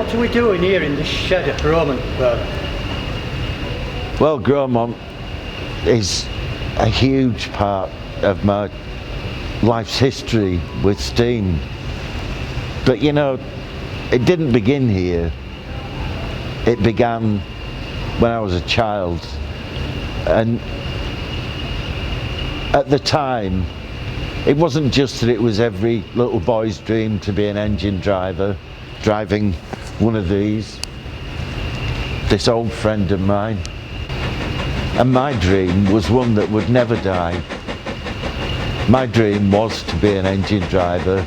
what are we doing here in this shed at Roman, Vernon? Well, Gromont is a huge part of my life's history with steam. But you know, it didn't begin here. It began when I was a child. And at the time, it wasn't just that it was every little boy's dream to be an engine driver, driving one of these, this old friend of mine. And my dream was one that would never die. My dream was to be an engine driver,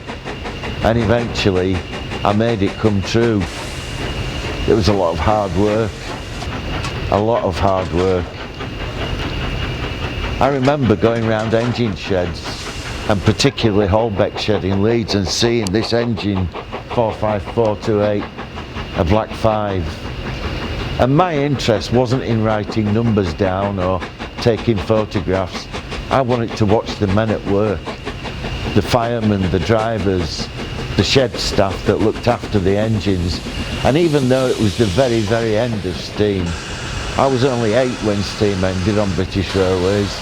and eventually I made it come true. It was a lot of hard work, a lot of hard work. I remember going around engine sheds, and particularly Holbeck shed in Leeds, and seeing this engine 45428, a Black 5. And my interest wasn't in writing numbers down or taking photographs. I wanted to watch the men at work, the firemen, the drivers, the shed staff that looked after the engines. And even though it was the very, very end of steam, I was only 8 when steam ended on British Railways.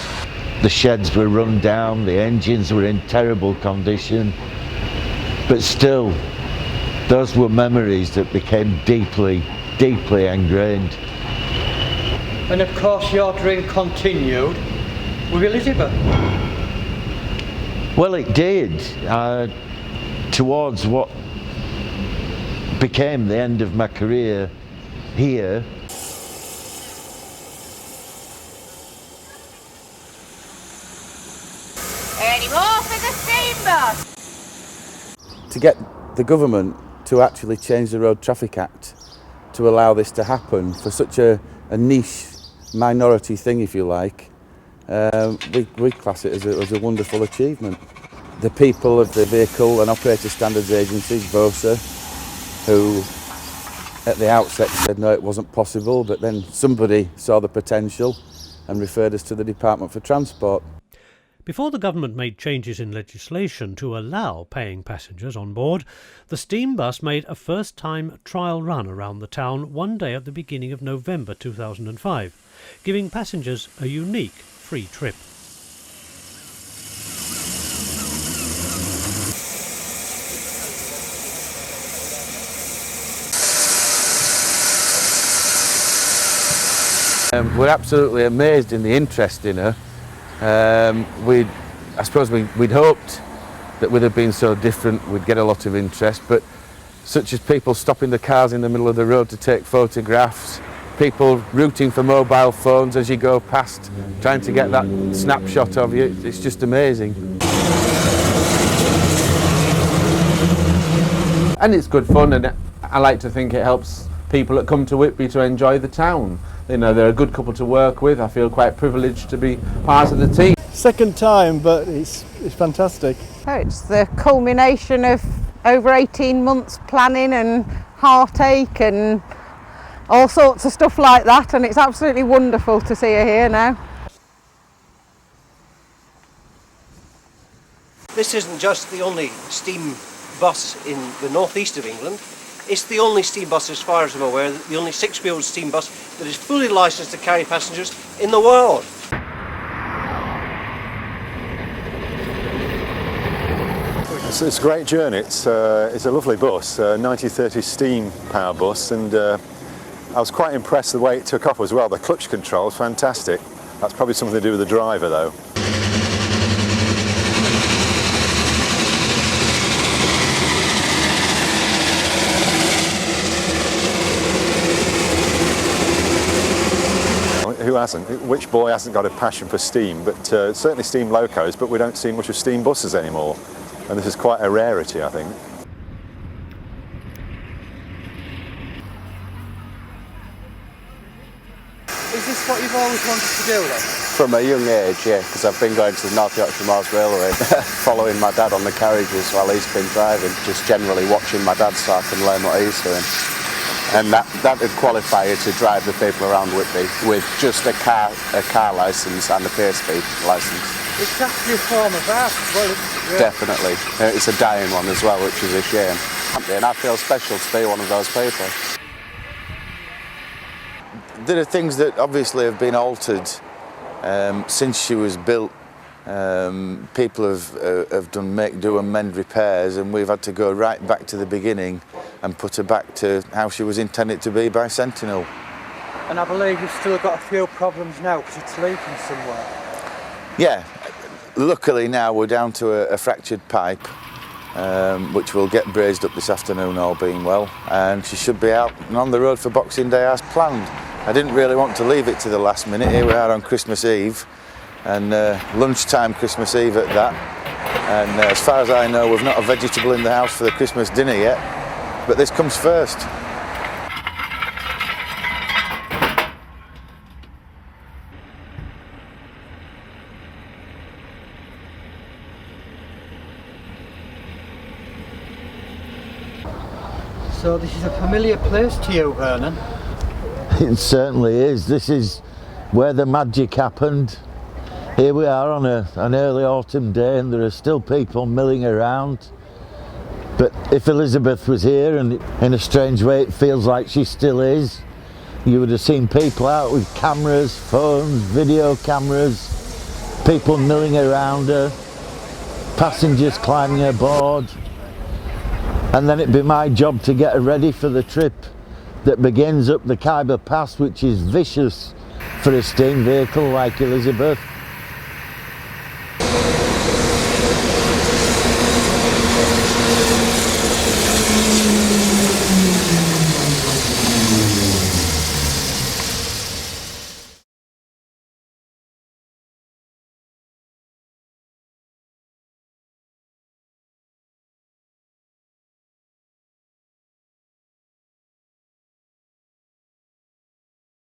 The sheds were run down, the engines were in terrible condition, but still, those were memories that became deeply, deeply ingrained. And of course your dream continued with Elizabeth. Well, it did, towards what became the end of my career here. Any more for the steam bus? To get the government to actually change the Road Traffic Act to allow this to happen for such a niche minority thing, if you like, we class it as a wonderful achievement. The people of the Vehicle and Operator Standards Agency, VOSA, who at the outset said no, it wasn't possible, but then somebody saw the potential and referred us to the Department for Transport. Before the government made changes in legislation to allow paying passengers on board, the steam bus made a first-time trial run around the town one day at the beginning of November 2005, giving passengers a unique free trip. We're absolutely amazed in the interest in her. I suppose we'd hoped that with her being so different we'd get a lot of interest, but such as people stopping the cars in the middle of the road to take photographs, people rooting for mobile phones as you go past, trying to get that snapshot of you, it's just amazing. And it's good fun, and I like to think it helps people that come to Whitby to enjoy the town. You know, they're a good couple to work with. I feel quite privileged to be part of the team. Second time, but it's fantastic. So it's the culmination of over 18 months planning and heartache and all sorts of stuff like that, and it's absolutely wonderful to see her here now. This isn't just the only steam bus in the northeast of England. It's the only steam bus, as far as I'm aware, the only 6-wheeled steam bus that is fully licensed to carry passengers in the world. It's a great journey. It's a lovely bus, a 1930 steam power bus, and I was quite impressed the way it took off as well. The clutch control is fantastic. That's probably something to do with the driver though. Who hasn't? Which boy hasn't got a passion for steam? But certainly steam locos, but we don't see much of steam buses anymore. And this is quite a rarity, I think. Is this what you've always wanted to do then? From a young age, yeah, because I've been going to the North Yorkshire Moors Railway, following my dad on the carriages while he's been driving, just generally watching my dad so I can learn what he's doing. And that would qualify you to drive the people around Whitby with just a car licence and a pay speed licence. It's actually a form of art as well, isn't it? Definitely. It's a dying one as well, which is a shame. And I feel special to be one of those people. There are things that obviously have been altered since she was built. People have done make, do and mend repairs, and we've had to go right back to the beginning and put her back to how she was intended to be by Sentinel. And I believe you've still got a few problems now because it's leaking somewhere. Yeah, luckily now we're down to a fractured pipe, which will get brazed up this afternoon, all being well, and she should be out and on the road for Boxing Day as planned. I didn't really want to leave it to the last minute. Here we are on Christmas Eve, and lunchtime Christmas Eve at that. And as far as I know, we've not a vegetable in the house for the Christmas dinner yet, but this comes first. So this is a familiar place to you, Vernon? It certainly is. This is where the magic happened. Here we are on an early autumn day, and there are still people milling around. But if Elizabeth was here, and in a strange way it feels like she still is, you would have seen people out with cameras, phones, video cameras, people milling around her, passengers climbing aboard. And then it'd be my job to get her ready for the trip that begins up the Khyber Pass, which is vicious for a steam vehicle like Elizabeth.